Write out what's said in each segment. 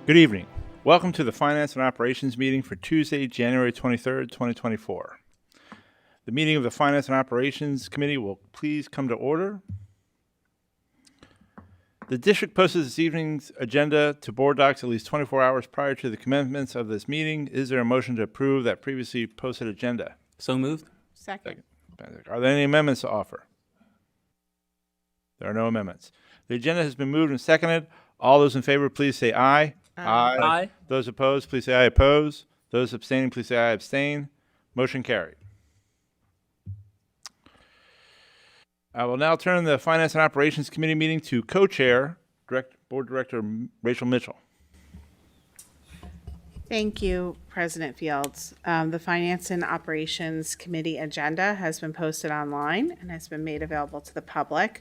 Good evening. Welcome to the Finance and Operations meeting for Tuesday, January 23rd, 2024. The meeting of the Finance and Operations Committee will please come to order. The district posted this evening's agenda to board docs at least 24 hours prior to the commencement of this meeting. Is there a motion to approve that previously posted agenda? So moved. Second. Are there any amendments to offer? There are no amendments. The agenda has been moved and seconded. All those in favor, please say aye. Aye. Those opposed, please say I oppose. Those abstaining, please say I abstain. Motion carried. I will now turn the Finance and Operations Committee meeting to co-chair, Board Director Rachel Mitchell. Thank you, President Fields. The Finance and Operations Committee agenda has been posted online and has been made available to the public.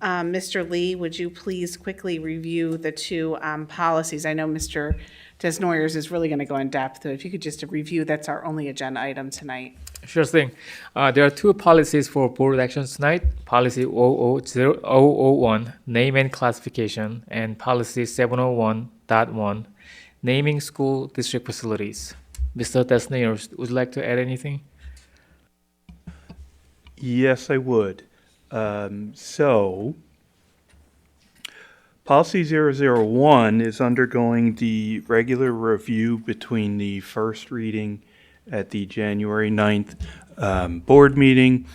Mr. Lee, would you please quickly review the two policies? I know Mr. Desnoyers is really going to go in depth, but if you could just review, that's our only agenda item tonight. Sure thing. There are two policies for board actions tonight. Policy 001, name and classification, and policy 701.1, naming school district facilities. Mr. Desnoyers, would you like to add anything? Yes, I would. Policy 001 is undergoing the regular review between the first reading at the January 9th board meeting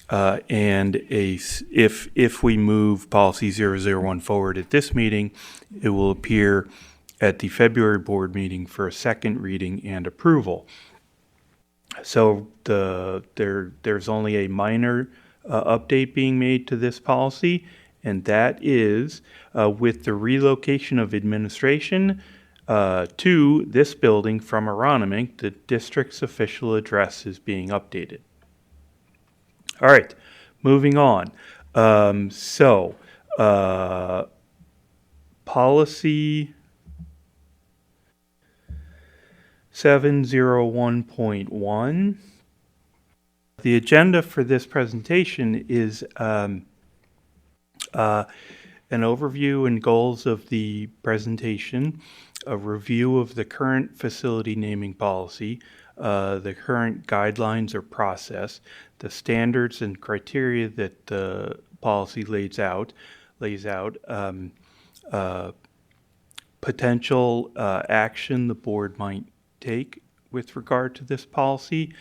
and if we move policy 001 forward at this meeting, it will appear at the February board meeting for a second reading and approval. So there's only a minor update being made to this policy, and that is with the relocation of administration to this building from Aronimink, the district's official address is being updated. All right, moving on. Policy 701.1. The agenda for this presentation is an overview and goals of the presentation, a review of the current facility naming policy, the current guidelines or process, the standards and criteria that the policy lays out, potential action the board might take with regard to this policy,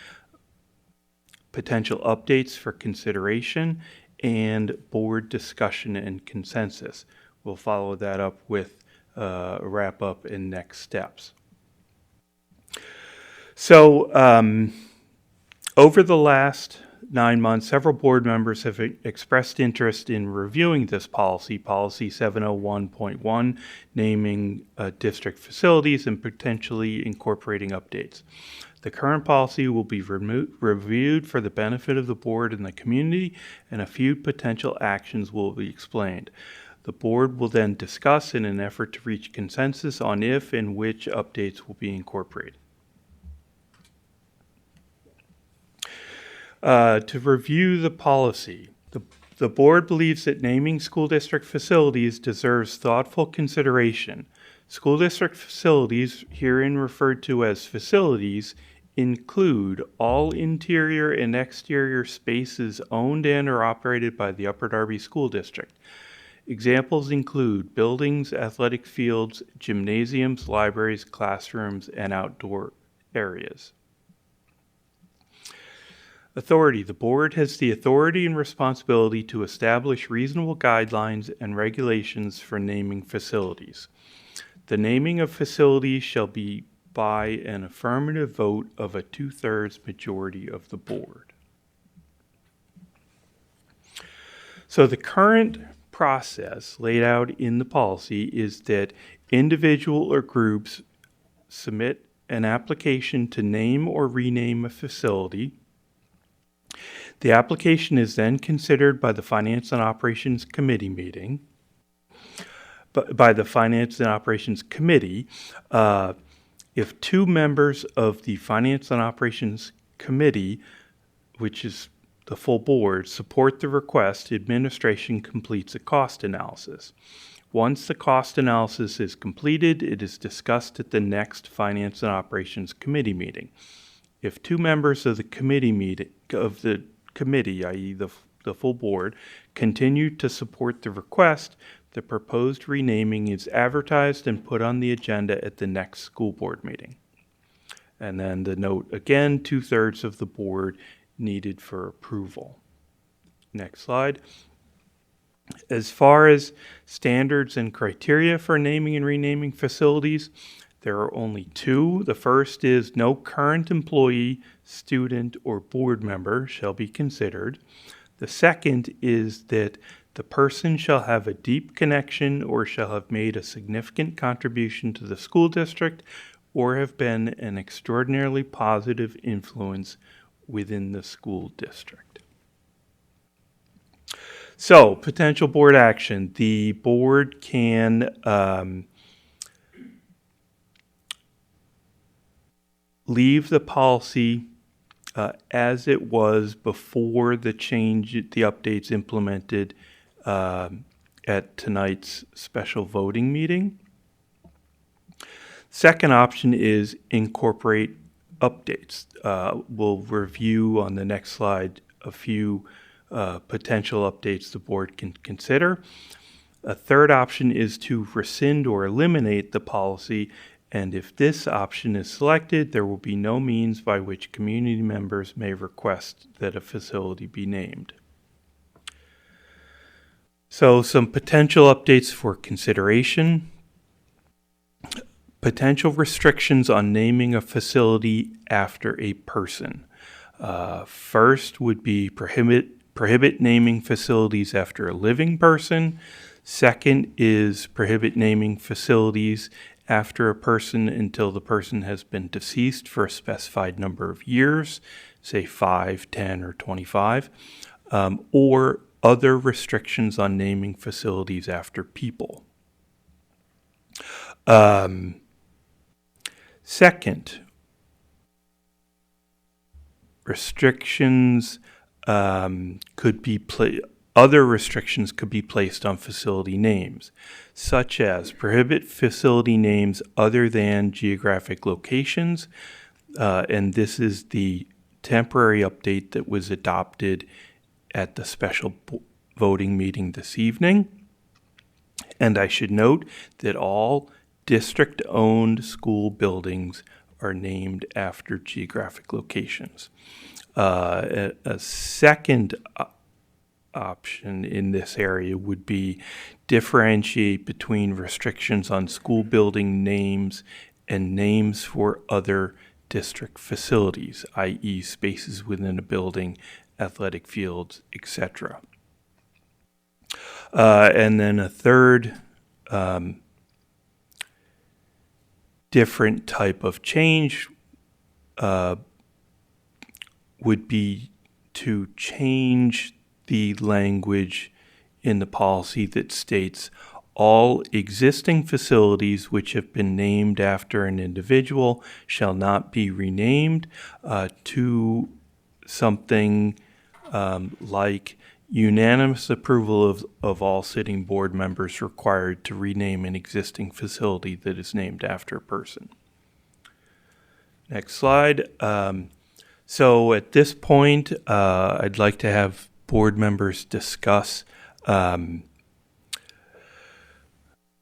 potential updates for consideration, and board discussion and consensus. We'll follow that up with a wrap-up and next steps. So over the last 9 months, several board members have expressed interest in reviewing this policy, Policy 701.1, naming district facilities and potentially incorporating updates. The current policy will be reviewed for the benefit of the board and the community, and a few potential actions will be explained. The board will then discuss in an effort to reach consensus on if and which updates will be incorporated. To review the policy, the board believes that naming school district facilities deserves thoughtful consideration. School district facilities, herein referred to as facilities, include all interior and exterior spaces owned and or operated by the Upper Darby School District. Examples include buildings, athletic fields, gymnasiums, libraries, classrooms, and outdoor areas. Authority. The board has the authority and responsibility to establish reasonable guidelines and regulations for naming facilities. The naming of facilities shall be by an affirmative vote of a 2/3 majority of the board. So the current process laid out in the policy is that individual or groups submit an application to name or rename a facility. The application is then considered by the Finance and Operations Committee meeting. By the Finance and Operations Committee, if two members of the Finance and Operations Committee, which is the full board, support the request, administration completes a cost analysis. Once the cost analysis is completed, it is discussed at the next Finance and Operations Committee meeting. If two members of the committee, i.e. the full board, continue to support the request, the proposed renaming is advertised and put on the agenda at the next school board meeting. And then the note again, 2/3 of the board needed for approval. Next slide. As far as standards and criteria for naming and renaming facilities, there are only two. The first is no current employee, student, or board member shall be considered. The second is that the person shall have a deep connection or shall have made a significant contribution to the school district or have been an extraordinarily positive influence within the school district. So, potential board action. The board can leave the policy as it was before the updates implemented at tonight's special voting meeting. Second option is incorporate updates. We'll review on the next slide a few potential updates the board can consider. A third option is to rescind or eliminate the policy, and if this option is selected, there will be no means by which community members may request that a facility be named. So, some potential updates for consideration. Potential restrictions on naming a facility after a person. First would be prohibit naming facilities after a living person. Second is prohibit naming facilities after a person until the person has been deceased for a specified number of years, say 5, 10, or 25, or other restrictions on naming facilities after people. Second, restrictions other restrictions could be placed on facility names, such as prohibit facility names other than geographic locations, and this is the temporary update that was adopted at the special voting meeting this evening. And I should note that all district-owned school buildings are named after geographic locations. A second option in this area would be differentiate between restrictions on school building names and names for other district facilities, i.e. spaces within a building, athletic fields, etc. And then a third different type of change would be to change the language in the policy that states all existing facilities which have been named after an individual shall not be renamed to something like unanimous approval of all sitting board members required to rename an existing facility that is named after a person. Next slide. So at this point, I'd like to have board members discuss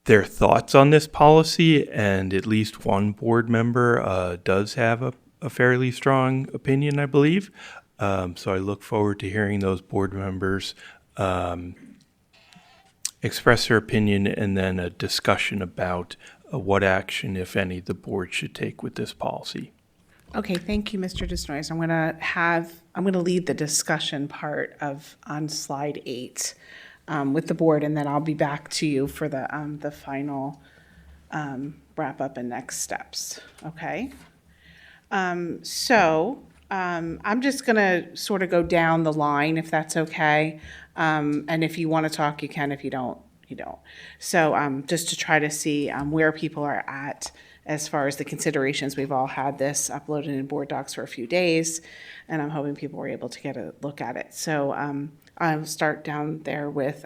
their thoughts on this policy, and at least one board member does have a fairly strong opinion, I believe. So I look forward to hearing those board members express their opinion and then a discussion about what action, if any, the board should take with this policy. Okay, thank you, Mr. Desnoyers. I'm gonna lead the discussion part on slide 8 with the board, and then I'll be back to you for the final wrap up and next steps. Okay. So I'm just gonna sort of go down the line, if that's okay. And if you want to talk, you can. If you don't, you don't. So just to try to see where people are at as far as the considerations. We've all had this uploaded in board docs for a few days, and I'm hoping people were able to get a look at it. So I'll start down there with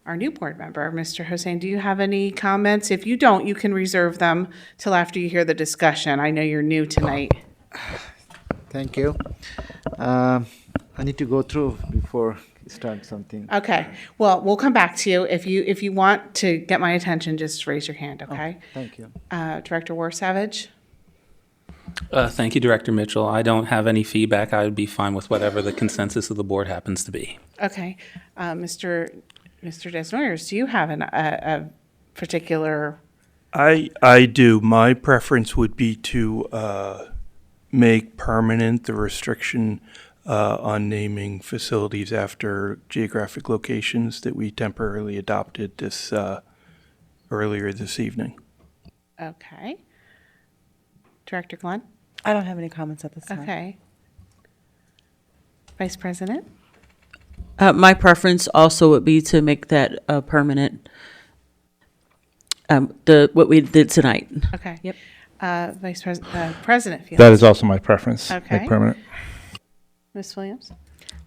our new board member, Mr. Hossein. Do you have any comments? If you don't, you can reserve them till after you hear the discussion. I know you're new tonight. Thank you. I need to go through before start something. Okay, well, we'll come back to you. If you want to get my attention, just raise your hand, okay? Thank you. Director Warsavage? Thank you, Director Mitchell. I don't have any feedback. I would be fine with whatever the consensus of the board happens to be. Okay. Mr. Desnoyers, do you have a particular, I do. My preference would be to make permanent the restriction on naming facilities after geographic locations that we temporarily adopted this earlier this evening. okay. Director Glenn? I don't have any comments at this time. Okay. Vice President? My preference also would be to make that permanent, what we did tonight. Okay. Yep. President Fields? That is also my preference. Okay. Make permanent. Ms. Williams?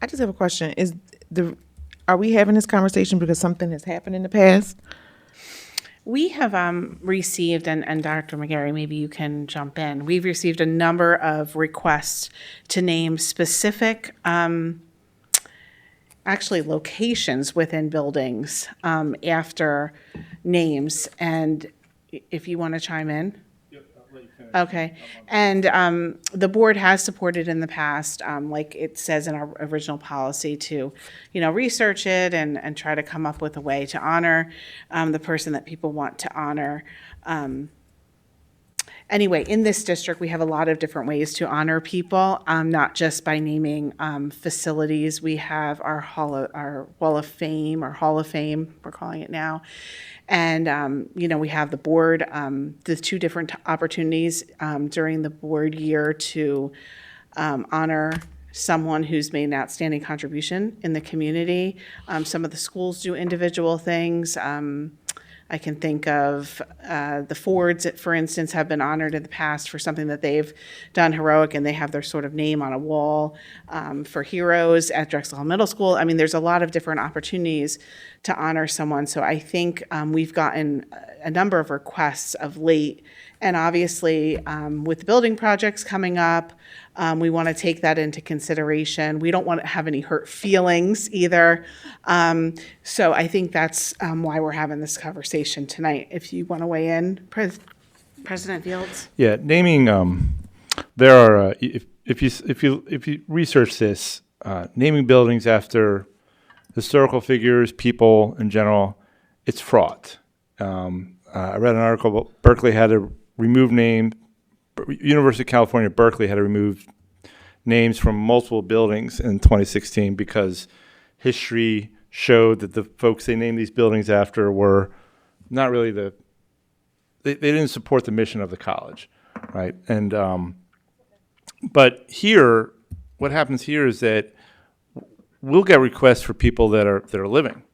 I just have a question. Are we having this conversation because something has happened in the past? We have received, and Dr. McGarry, maybe you can jump in. We've received a number of requests to name specific, actually locations within buildings after names. And if you want to chime in? Okay, and the board has supported in the past, like it says in our original policy, to, research it and try to come up with a way to honor the person that people want to honor. Anyway, in this district, we have a lot of different ways to honor people, not just by naming facilities. We have our Wall of Fame, we're calling it now. And, we have the board, the two different opportunities during the board year to honor someone who's made an outstanding contribution in the community. Some of the schools do individual things. I can think of the Fords, for instance, have been honored in the past for something that they've done heroic, and they have their sort of name on a wall for heroes at Drexel Hall Middle School. I mean, there's a lot of different opportunities to honor someone. So I think we've gotten a number of requests of late. And obviously, with the building projects coming up, we want to take that into consideration. We don't want to have any hurt feelings either. So I think that's why we're having this conversation tonight. If you want to weigh in, President Fields? Yeah, naming. There are if you research this, naming buildings after historical figures, people in general, it's fraught. I read an article about Berkeley had to remove University of California, Berkeley had to remove names from multiple buildings in 2016 because history showed that the folks they named these buildings after were not really they didn't support the mission of the college, right? And but here, what happens here is that we'll get requests for people that are living,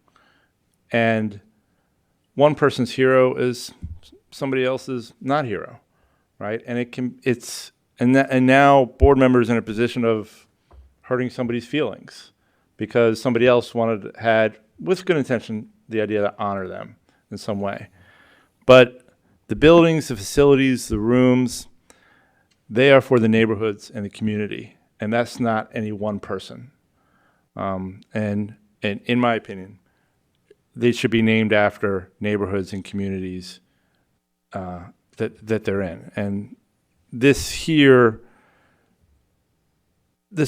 and one person's hero is somebody else's not hero, right? And now board members in a position of hurting somebody's feelings because somebody else had with good intention the idea to honor them in some way. But the buildings, the facilities, the rooms, they are for the neighborhoods and the community, and that's not any one person. And in my opinion, they should be named after neighborhoods and communities that they're in. And this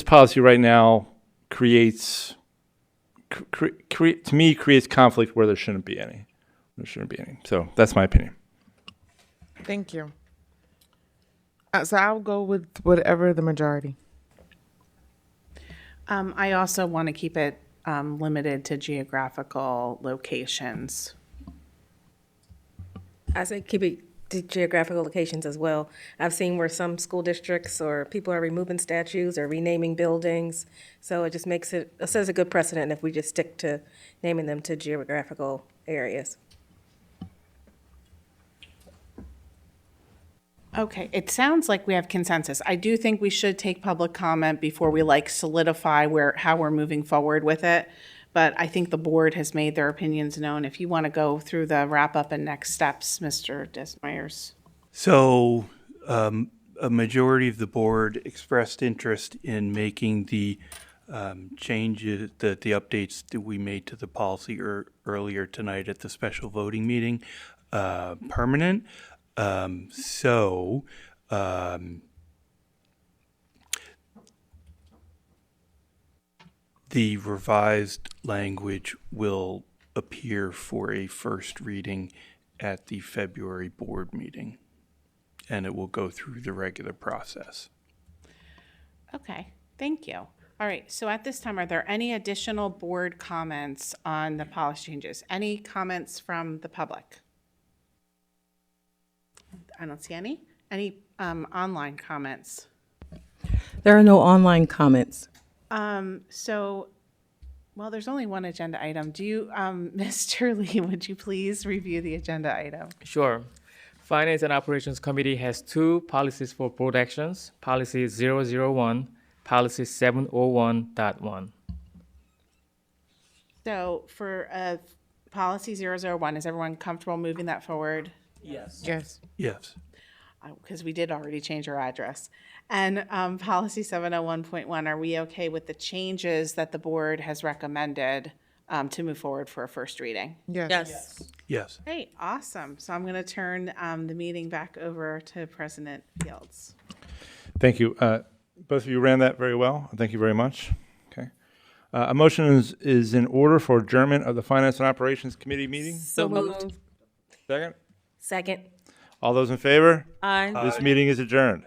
policy right now creates conflict where there shouldn't be any. So that's my opinion. Thank you. So I'll go with whatever the majority. I also want to keep it limited to geographical locations. I say keep it to geographical locations as well. I've seen where some school districts or people are removing statues or renaming buildings. So it just sets a good precedent if we just stick to naming them to geographical areas. Okay, it sounds like we have consensus. I do think we should take public comment before we solidify how we're moving forward with it. but I think the board has made their opinions known. If you want to go through the wrap-up and next steps, Mr. Desmeyers. So, a majority of the board expressed interest in making the changes, the updates that we made to the policy earlier tonight at the special voting meeting permanent. The revised language will appear for a first reading at the February board meeting, and it will go through the regular process. Okay, thank you. All right, so at this time, are there any additional board comments on the policy changes? Any comments from the public? I don't see any. Any online comments? There are no online comments. Well, there's only one agenda item. Do you, Mr. Lee, would you please review the agenda item? Sure. Finance and Operations Committee has 2 policies for board actions, Policy 001, Policy 701.1. So for policy 001, is everyone comfortable moving that forward? Yes. Yes. Because we did already change our address. And policy 701.1, are we okay with the changes that the board has recommended to move forward for a first reading? Yes. Yes. Great, awesome. So I'm going to turn the meeting back over to President Fields. Thank you. Both of you ran that very well. Thank you very much. Okay. A motion is in order for adjournment of the Finance and Operations Committee meeting. So moved. Second. Second. All those in favor? Aye. This meeting is adjourned.